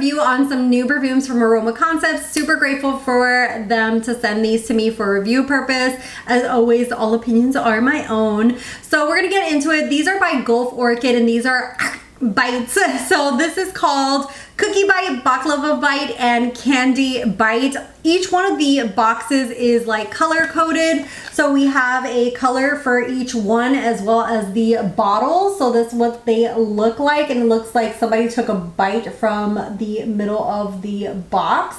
review on some new perfumes from Aroma Concepts. Super grateful for them to send these to me for review purpose. As always, all opinions are my own. So we're gonna get into it. These are by Gulf Orchid and these are bites. So this is called Cookie Bite, Baklava Bite, and Candy Bite. Each one of the boxes is like color coded. So we have a color for each one as well as the bottle. So this is what they look like, and it looks like somebody took a bite from the middle of the box.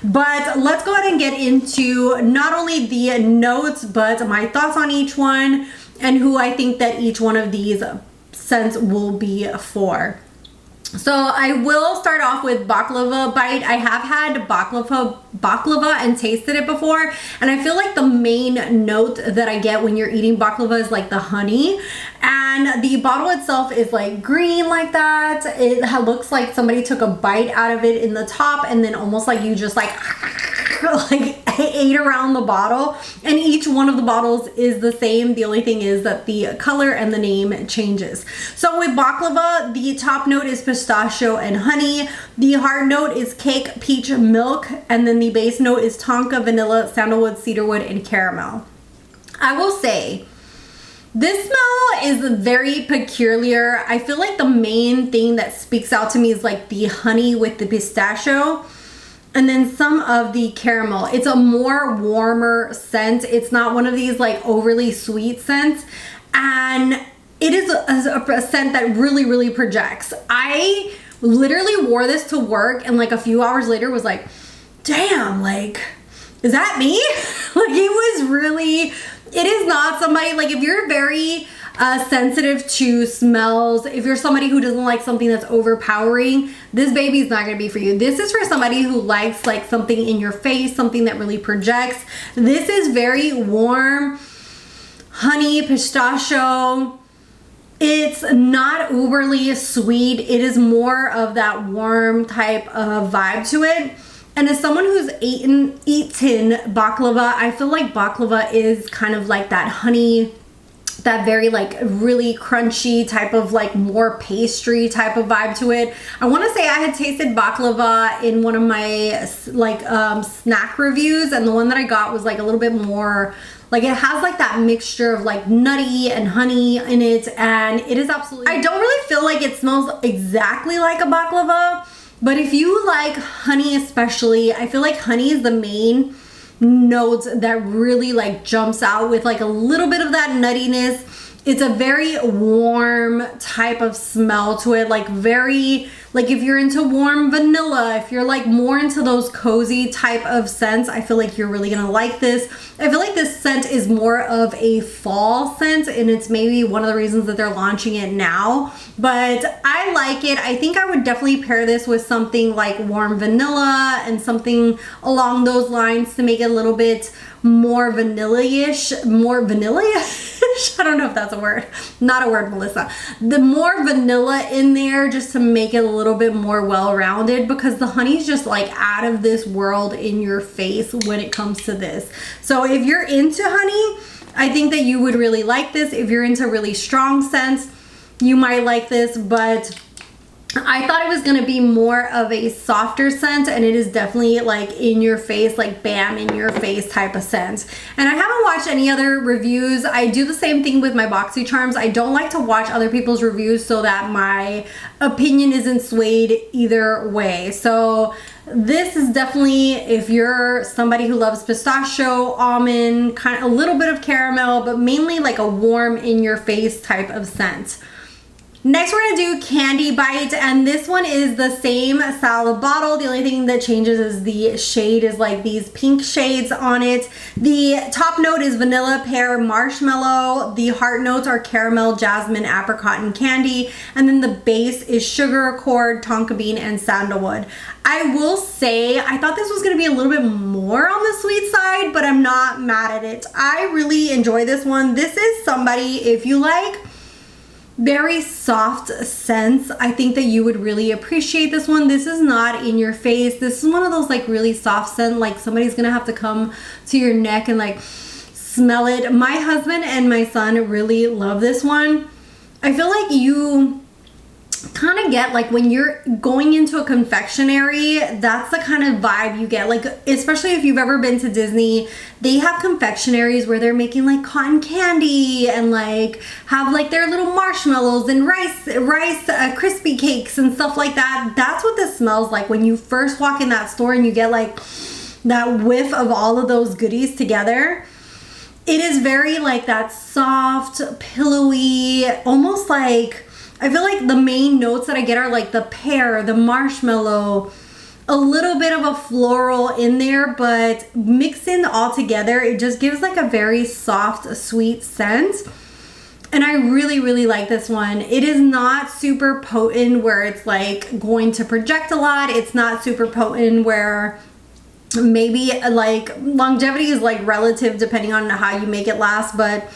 But let's go ahead and get into not only the notes, but my thoughts on each one and who I think that each one of these scents will be for. So I will start off with Baklava Bite. I have had baklava and tasted it before, and I feel like the main note that I get when you're eating baklava is like the honey, and the bottle itself is like green like that. It looks like somebody took a bite out of it in the top and then almost like you just like ate around the bottle, and each one of the bottles is the same. The only thing is that the color and the name changes. So with baklava, the top note is pistachio and honey, the heart note is cake, peach, milk, and then the base note is tonka, vanilla, sandalwood, cedarwood, and caramel. I will say this smell is very peculiar. I feel like the main thing that speaks out to me is like the honey with the pistachio, and then some of the caramel. It's a more warmer scent. It's not one of these like overly sweet scents, and it is a scent that really projects. I literally wore this to work and like a few hours later was like, damn, like, is that me? Like, it was really, it is not somebody, like if you're very sensitive to smells, if you're somebody who doesn't like something that's overpowering, this baby's not gonna be for you. This is for somebody who likes like something in your face, something that really projects. This is very warm, honey, pistachio. It's not uberly sweet. It is more of that warm type of vibe to it. And as someone who's eaten baklava, I feel like baklava is kind of like that honey, that very like really crunchy type of like more pastry type of vibe to it. I want to say I had tasted baklava in one of my like snack reviews, and the one that I got was like a little bit more like, it has like that mixture of like nutty and honey in it, and it is absolutely, I don't really feel like it smells exactly like a baklava, but if you like honey especially, I feel like honey is the main notes that really like jumps out with like a little bit of that nuttiness. It's a very warm type of smell to it, like very, like if you're into warm vanilla, if you're like more into those cozy type of scents, I feel like you're really gonna like this. I feel like this scent is more of a fall scent, and it's maybe one of the reasons that they're launching it now, but I like it. I think I would definitely pair this with something like warm vanilla and something along those lines to make it a little bit more vanilla-ish, I don't know if that's a word. Not a word, Melissa. The more vanilla in there just to make it a little bit more well-rounded, because the honey's just like out of this world in your face when it comes to this. So if you're into honey, I think that you would really like this. If you're into really strong scents, you might like this, but I thought it was gonna be more of a softer scent, and it is definitely like in your face, like bam, in your face type of scent. And I haven't watched any other reviews. I do the same thing with my BoxyCharms. I don't like to watch other people's reviews so that my opinion isn't swayed either way. So this is definitely, if you're somebody who loves pistachio, almond, kind of a little bit of caramel, but mainly like a warm in your face type of scent. Next we're gonna do Candy Bite, and this one is the same style of bottle. The only thing that changes is the shade is like these pink shades on it. The top note is vanilla, pear, marshmallow. The heart notes are caramel, jasmine, apricot, and candy. And then the base is sugar, accord, tonka bean, and sandalwood. I will say, I thought this was gonna be a little bit more on the sweet side, but I'm not mad at it. I really enjoy this one. This is somebody, if you like very soft scents, I think that you would really appreciate this one. This is not in your face. This is one of those like really soft scent, like somebody's gonna have to come to your neck and like smell it. My husband and my son really love this one. I feel like you kind of get like when you're going into a confectionery, that's the kind of vibe you get. Like, especially if you've ever been to Disney, they have confectionaries where they're making like cotton candy and like have like their little marshmallows and rice crispy cakes and stuff like that. That's what this smells like when you first walk in that store and you get like that whiff of all of those goodies together. It is very like that soft, pillowy, almost like, I feel like the main notes that I get are like the pear, the marshmallow, a little bit of a floral in there, but mixed in all together, it just gives like a very soft, sweet scent. And I really, really like this one. It is not super potent where it's like going to project a lot. It's not super potent where maybe like longevity is like relative depending on how you make it last, but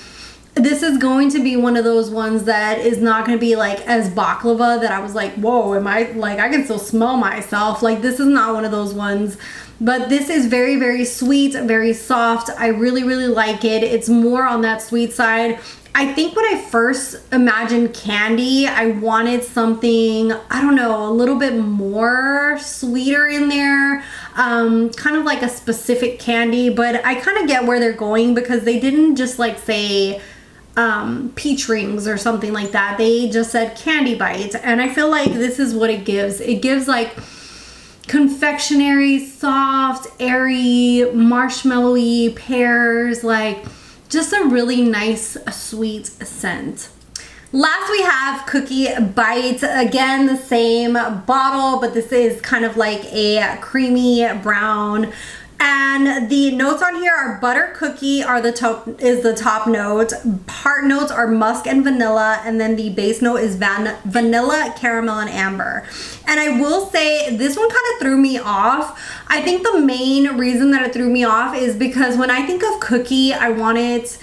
this is going to be one of those ones that is not going to be like as baklava that I was like, whoa, am I like, I can still smell myself. Like, this is not one of those ones, but this is very, very sweet, very soft. I really, really like it. It's more on that sweet side. I think when I first imagined candy, I wanted something, I don't know, a little bit more sweeter in there, kind of like a specific candy, but I kind of get where they're going because they didn't just like say peach rings or something like that. They just said candy bite, and I feel like this is what it gives. It gives like confectionery, soft, airy, marshmallowy, pears, like just a really nice, sweet scent. Last we have Cookie Bite. Again, the same bottle, but this is kind of like a creamy brown. And the notes on here are butter cookie is the top note. Heart notes are musk and vanilla, and then the base note is vanilla, caramel, and amber. And I will say this one kind of threw me off. I think the main reason that it threw me off is because when I think of cookie, I want it,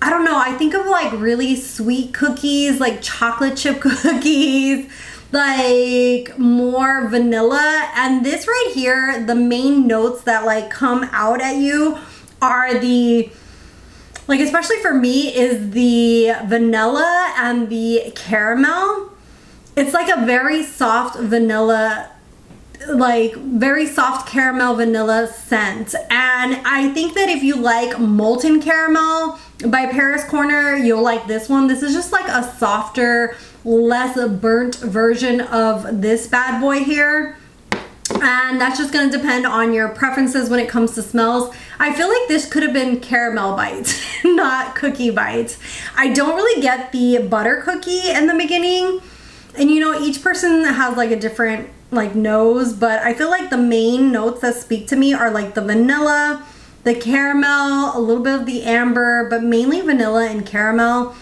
I don't know, I think of like really sweet cookies, like chocolate chip cookies, like more vanilla. And this right here, the main notes that like come out at you are the, like especially for me, is the vanilla and the caramel. It's like a very soft vanilla, like very soft caramel vanilla scent. And I think that if you like Molten Caramel by Paris Corner, you'll like this one. This is just like a softer, less burnt version of this bad boy here. And that's just going to depend on your preferences when it comes to smells. I feel like this could have been Caramel Bite, not Cookie Bite. I don't really get the butter cookie in the beginning. And you know, each person has like a different like nose, but I feel like the main notes that speak to me are like the vanilla, the caramel, a little bit of the amber, but mainly vanilla and caramel.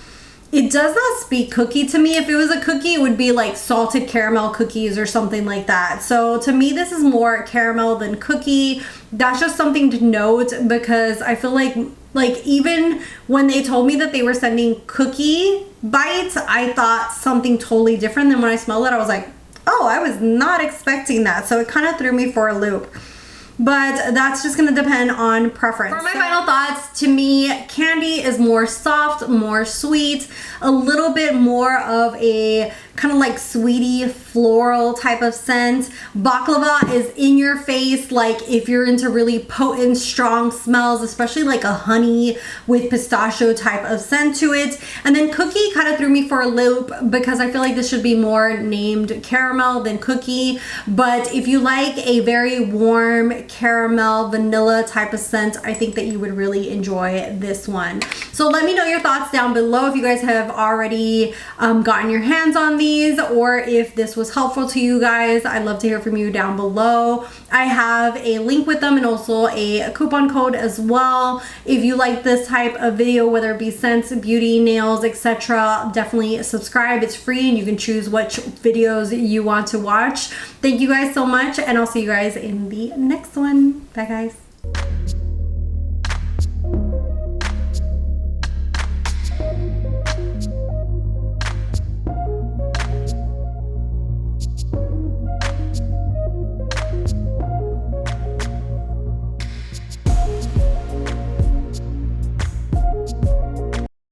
It does not speak cookie to me. If it was a cookie, it would be like salted caramel cookies or something like that. So to me, this is more caramel than cookie. That's just something to note because I feel like even when they told me that they were sending Cookie Bites, I thought something totally different. Than when I smelled it, I was like, oh, I was not expecting that. So it kind of threw me for a loop. But that's just going to depend on preference. For my final thoughts, to me, candy is more soft, more sweet, a little bit more of a kind of like sweetie floral type of scent. Baklava is in your face, like if you're into really potent, strong smells, especially like a honey with pistachio type of scent to it. And then cookie kind of threw me for a loop because I feel like this should be more named caramel than cookie. But if you like a very warm caramel vanilla type of scent, I think that you would really enjoy this one. So let me know your thoughts down below if you guys have already gotten your hands on these, or if this was helpful to you guys. I'd love to hear from you down below. I have a link with them and also a coupon code as well. If you like this type of video, whether it be scents, beauty, nails, etc., definitely subscribe. It's free and you can choose which videos you want to watch. Thank you guys so much, and I'll see you guys in the next one. Bye guys.